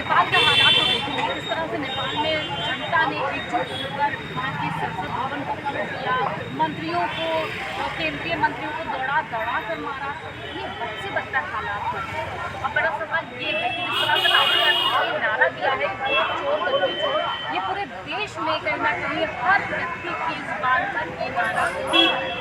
नेपाल का हालात तो देखेंगे किस तरह से नेपाल में जनता ने एकजुट होकर वहाँ की संसद भवन को तोड़ दिया, मंत्रियों को, केंद्रीय मंत्रियों को दौड़ा दौड़ा कर मारा। ये बद से बदतर हालात हैं। अब बड़ा सवाल ये है कि जिस तरह से राहुल गांधी ने ये नारा दिया है वोट चोर गद्दी चोर, ये पूरे देश में कहीं ना कहीं हर व्यक्ति की जुबान पर ये नारा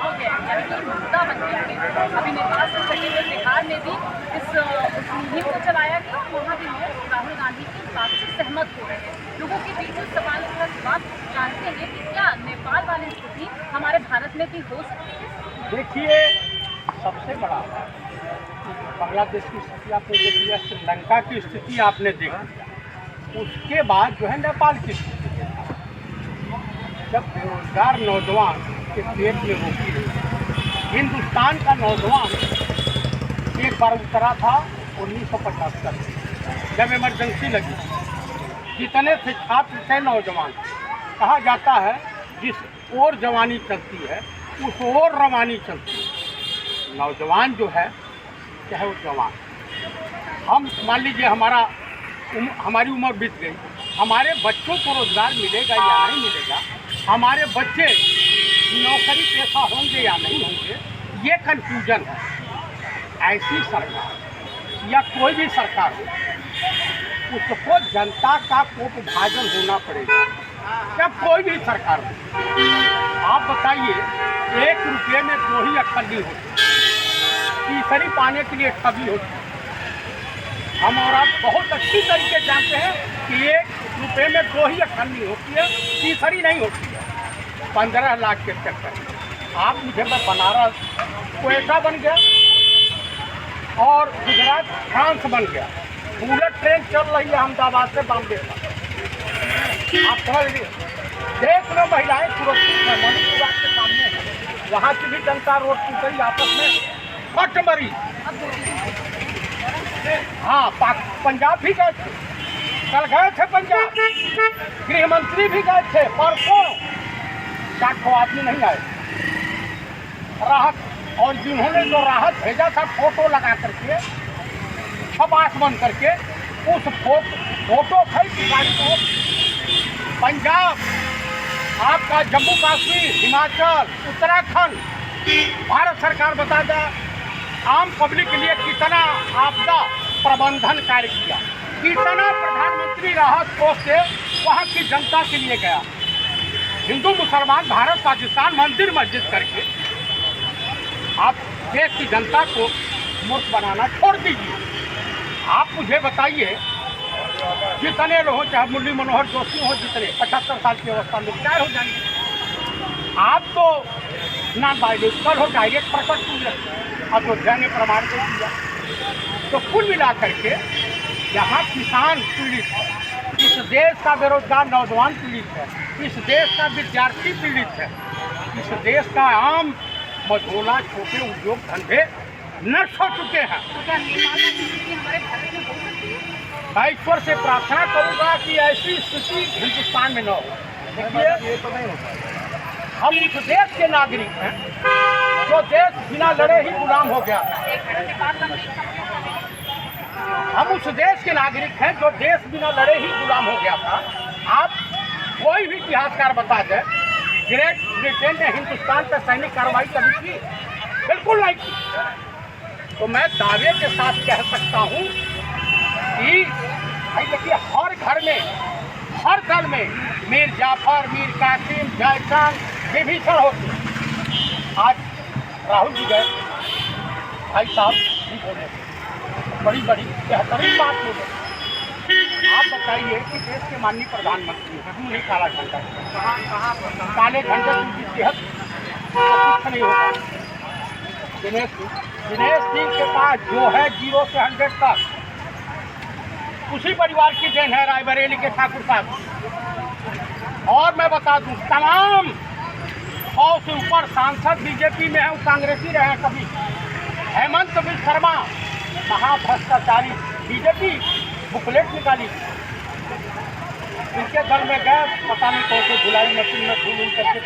हो गया, यानी कि मुद्दा बन गया है। अभी नेपाल से सटे हुए बिहार में भी इस मुहिम को चलाया गया, वहाँ भी लोग राहुल गांधी की बात से सहमत हो रहे हैं। लोगों के बीच इस सवाल का जवाब जानते हैं कि क्या नेपाल वाली स्थिति हमारे भारत में भी हो सकती है। देखिए, सबसे बड़ा बांग्लादेश की स्थिति आपने देख लिया, श्रीलंका की स्थिति आपने देख लिया, उसके बाद जो है नेपाल की स्थिति देखा। जब बेरोजगार नौजवान के पेट में रोटी रही, हिंदुस्तान का नौजवान एक बार उतरा था 1975 में, जब इमरजेंसी लगी। जितने थे छात्र थे नौजवान, कहा जाता है जिस ओर जवानी चलती है उस ओर रवानी चलती है। नौजवान जो है, चाहे वो जवान, हम मान लीजिए हमारी उम्र बीत गई, हमारे बच्चों को रोजगार मिलेगा या नहीं मिलेगा, हमारे बच्चे नौकरी पेशा होंगे या नहीं होंगे, ये कन्फ्यूजन है। ऐसी सरकार या कोई भी सरकार हो, उसको जनता का कोपभाजन होना पड़ेगा। जब कोई भी सरकार हो, आप बताइए, 1 रुपये में 2 ही अठन्नी होती, तीसरी पाने के लिए ठगी होती। हम और आप बहुत अच्छी तरीके जानते हैं कि 1 रुपये में 2 ही अठन्नी होती है, तीसरी नहीं होती है। 15 लाख के चक्कर आप मुझे मैं बनारस कोयटा बन गया और गुजरात फ्रांस बन गया। बुलेट ट्रेन चल रही है अहमदाबाद से बॉम्बे तक। आप समझ लीजिए, देश में महिलाएं सुरक्षित हैं, मणिपुर के सामने है, वहाँ की भी जनता रोड टूटी, आपस में फट मरी। हाँ, पंजाब भी गए थे, कल गए थे पंजाब, गृह मंत्री भी गए थे परसों, 400 आदमी नहीं आए राहत। और जिन्होंने जो राहत भेजा था फोटो लगा करके, छपास बन करके, उस फोटो खरीद गाड़ी को पंजाब, आपका जम्मू कश्मीर, हिमाचल, उत्तराखंड, भारत सरकार बता दे आम पब्लिक के लिए कितना आपदा प्रबंधन कार्य किया, कितना प्रधानमंत्री राहत कोष से वहाँ की जनता के लिए गया। हिंदू मुसलमान भारत पाकिस्तान मंदिर मस्जिद करके आप देश की जनता को मूर्ख बनाना छोड़ दीजिए। आप मुझे बताइए, जितने लोग, चाहे मुरली मनोहर जोशी हो, जितने 75 साल की अवस्था में रिटायर हो जाएंगे, आप तो ना बायोलॉजिकल हो, डायरेक्ट प्रकट हुए, अयोध्या ने प्रमाण कर दिया। तो कुल मिला करके यहाँ किसान पीड़ित है, इस देश का बेरोजगार नौजवान पीड़ित है, इस देश का विद्यार्थी पीड़ित है, इस देश का आम मझोला छोटे उद्योग धंधे नष्ट हो चुके हैं। मैं ईश्वर से प्रार्थना करूंगा कि ऐसी स्थिति हिंदुस्तान में न हो। देखिए, ये तो नहीं होता। हम उस देश के नागरिक हैं जो देश बिना लड़े ही गुलाम हो गया। हम उस देश के नागरिक हैं जो देश बिना लड़े ही गुलाम हो गया था। आप कोई भी इतिहासकार बता दे, ग्रेट ब्रिटेन ने हिंदुस्तान पर सैनिक कार्रवाई कभी की? बिल्कुल नहीं की। तो मैं दावे के साथ कह सकता हूँ कि भाई देखिए, हर घर में, हर दल में मीर जाफर, मीर कासिम, जयचंद, विभीषण होते। आज राहुल जी गए, भाई साहब भी बोले, बड़ी बड़ी बेहतरीन बात बोले। आप बताइए कि देश के माननीय प्रधानमंत्री हैं, हम नहीं काला झंडा, काले झंडे की सेहत कुछ नहीं होगा। दिनेश सिंह के पास जो है 0 से 100 तक, उसी परिवार की देन है, रायबरेली के ठाकुर साहब। और मैं बता दूं, तमाम 100 से ऊपर सांसद बीजेपी में हैं, वो कांग्रेसी रहे हैं कभी। हेमंत बिस्वा शर्मा महाभ्रष्टाचारी, बीजेपी बुकलेट निकाली, इनके दल में गए, पता नहीं कौन से धुलाई मशीन में धुल करके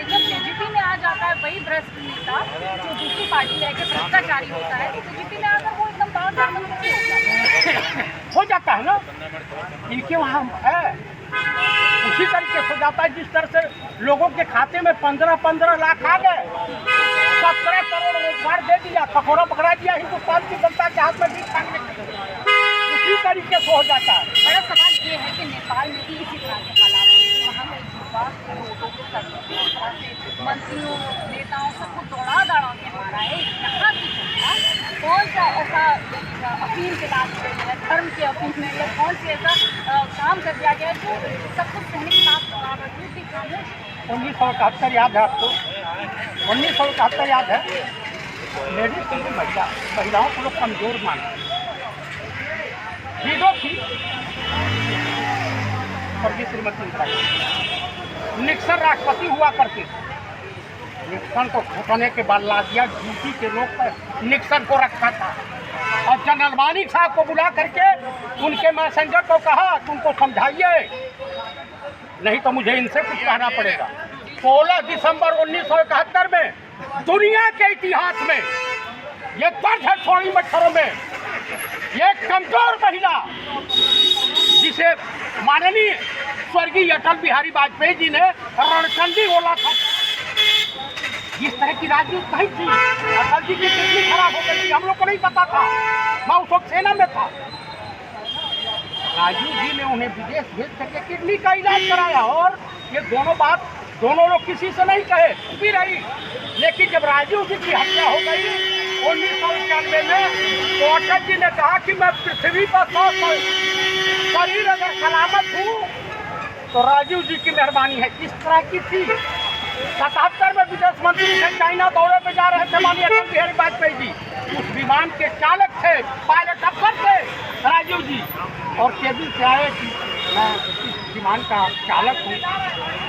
जब बीजेपी में आ जाता है वही भ्रष्ट नेता जो दूसरी पार्टी में भ्रष्टाचारी होता है, तो बीजेपी में आकर वो एकदम बाहर हो जाता है ना, इनके वहाँ है उसी तरीके से हो जाता है। जिस तरह से लोगों के खाते में 15-15 लाख आ गए, 17 करोड़ रोजगार दे दिया, खखोरा पकड़ा दिया हिंदुस्तान की जनता के हाथ में भी खाने के लिए, उसी तरीके से हो जाता है। बड़ा सवाल ये है कि नेपाल में भी इसी तरह के हालात हैं, वहाँ पे युवा लोगों को मंत्रियों नेताओं सबको दौड़ा के मारा है। यहाँ की जनता कौन सा ऐसा अफीम के लाभ में, धर्म के अफीम में, या कौन से ऐसा काम कर दिया गया है जो सब कुछ सहने के बावजूद भी खामोश? 1971 याद है आपको? 1971 याद है? लेडीज के लिए महिलाओं को लोग कमजोर माना, विडो थी स्वर्गीय श्रीमती इंदिरा गांधी। निक्सन राष्ट्रपति हुआ करते थे, निक्सन को घुटने के बाद ला दिया, ड्यूटी के लोग पर निक्सन को रखा था और जनरल मानिक साहब को बुला करके उनके मैसेंजर को कहा तुमको समझाइए, नहीं तो मुझे इनसे कुछ कहना पड़ेगा। 16 दिसंबर 1971 में दुनिया के इतिहास में ये दर्ज है सोनी मच्छरों में, ये कमजोर महिला जिसे माननीय स्वर्गीय अटल बिहारी वाजपेयी जी ने रणचंडी बोला था, जिस तरह की राजनीति नहीं थी। अटल जी की किडनी खराब हो गई थी, हम लोग को नहीं पता था, मैं उस वक्त सेना में था। राजीव जी ने उन्हें विदेश भेज करके किडनी का इलाज कराया और ये दोनों लोग किसी से नहीं कहे, भी रही। लेकिन जब राजीव जी की हत्या हो गई 1991 में, तो अटल जी ने कहा कि मैं पृथ्वी पर 100 शरीर अगर सलामत हूँ तो राजीव जी की मेहरबानी है। किस तरह की थी? 77 में विदेश मंत्री थे, चाइना दौरे पे जा रहे थे माननीय अटल बिहारी वाजपेयी जी, उस विमान के चालक थे, पायलट अफसर थे राजीव जी, और केबिन से आए कि मैं इस विमान का चालक हूँ,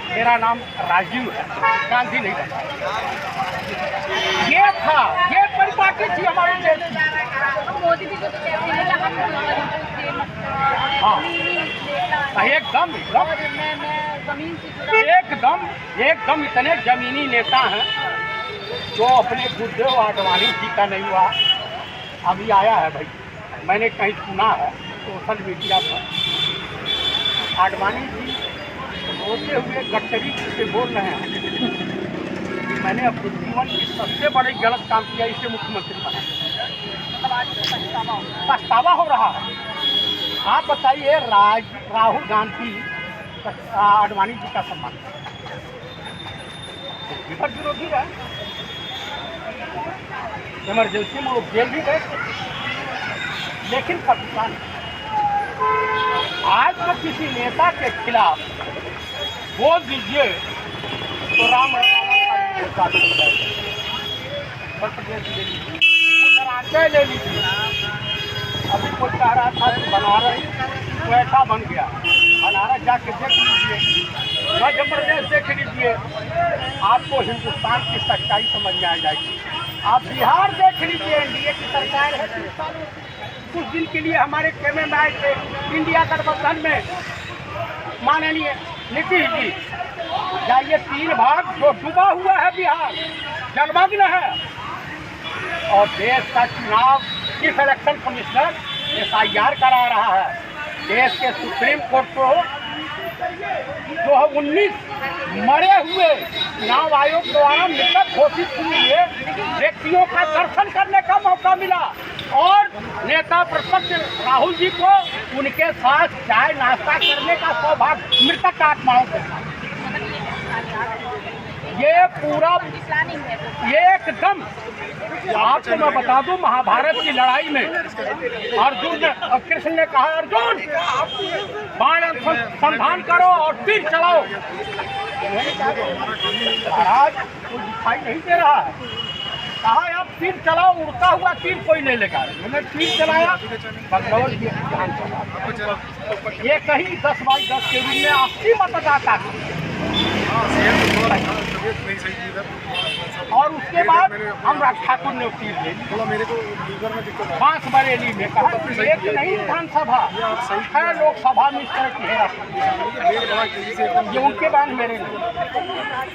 मेरा नाम राजीव है, गांधी नहीं बताया। ये था, ये परिपाटी थी हमारे देश की। मोदी जी को तो कहते हैं कि हाँ, एकदम जमीन से जुड़ा, एकदम इतने जमीनी नेता हैं जो अपने गुरुदेव आडवाणी जी का नहीं हुआ। अभी आया है भाई, मैंने कहीं सुना है सोशल मीडिया पर, आडवाणी जी रोते हुए गट्टरी से बोल रहे हैं कि मैंने अपने जीवन की सबसे बड़ी गलत काम किया, इसे मुख्यमंत्री बना। पछतावा हो रहा है। आप बताइए, राहुल गांधी आडवाणी जी का सम्मान विरोधी है, इमरजेंसी में वो जेल भी गए थे, लेकिन पाकिस्तान आज तो किसी नेता के खिलाफ बोल दीजिए तो राम प्रदेश ले लीजिए, गुजरात ले लीजिए। अभी कोई कह रहा था कि बनारस वैसा बन गया, बनारस जाके देख लीजिए, मध्य प्रदेश देख लीजिए, आपको हिंदुस्तान की सच्चाई समझ में आ जाएगी। आप बिहार देख लीजिए, एनडीए की सरकार है, कुछ दिन के लिए हमारे खेमे में आए थे इंडिया गठबंधन में माननीय नीतीश जी, जाइए 3 भाग जो डूबा हुआ है बिहार, जलमग्न है। और देश का चुनाव चीफ इलेक्शन कमिश्नर SIR करा रहा है, देश के सुप्रीम कोर्ट को जो है 19 मरे हुए चुनाव आयोग द्वारा मृतक घोषित हुए व्यक्तियों का दर्शन करने का मौका मिला, और नेता प्रतिपक्ष राहुल जी को उनके साथ चाय नाश्ता करने का सौभाग्य मृतक आत्माओं के साथ। ये पूरा एकदम, आपको मैं बता दूं, महाभारत की लड़ाई में अर्जुन ने, कृष्ण ने कहा अर्जुन बाण संधान करो और तीर चलाओ। महाराज कोई दिखाई नहीं दे रहा है, कहा आप तीर चलाओ, उड़ता हुआ तीर कोई नहीं लगा। मैंने तीर चलाया, बंगलौर की ध्यान चला, ये कहीं 10x10 के रूप में 80 मतदाता और उसके बाद अनुराग ठाकुर ने तीर दे दी बांसबरेली में। कहा एक नहीं विधानसभा है, लोकसभा में इस तरह की हेरा, ये उनके बाद मेरे नहीं।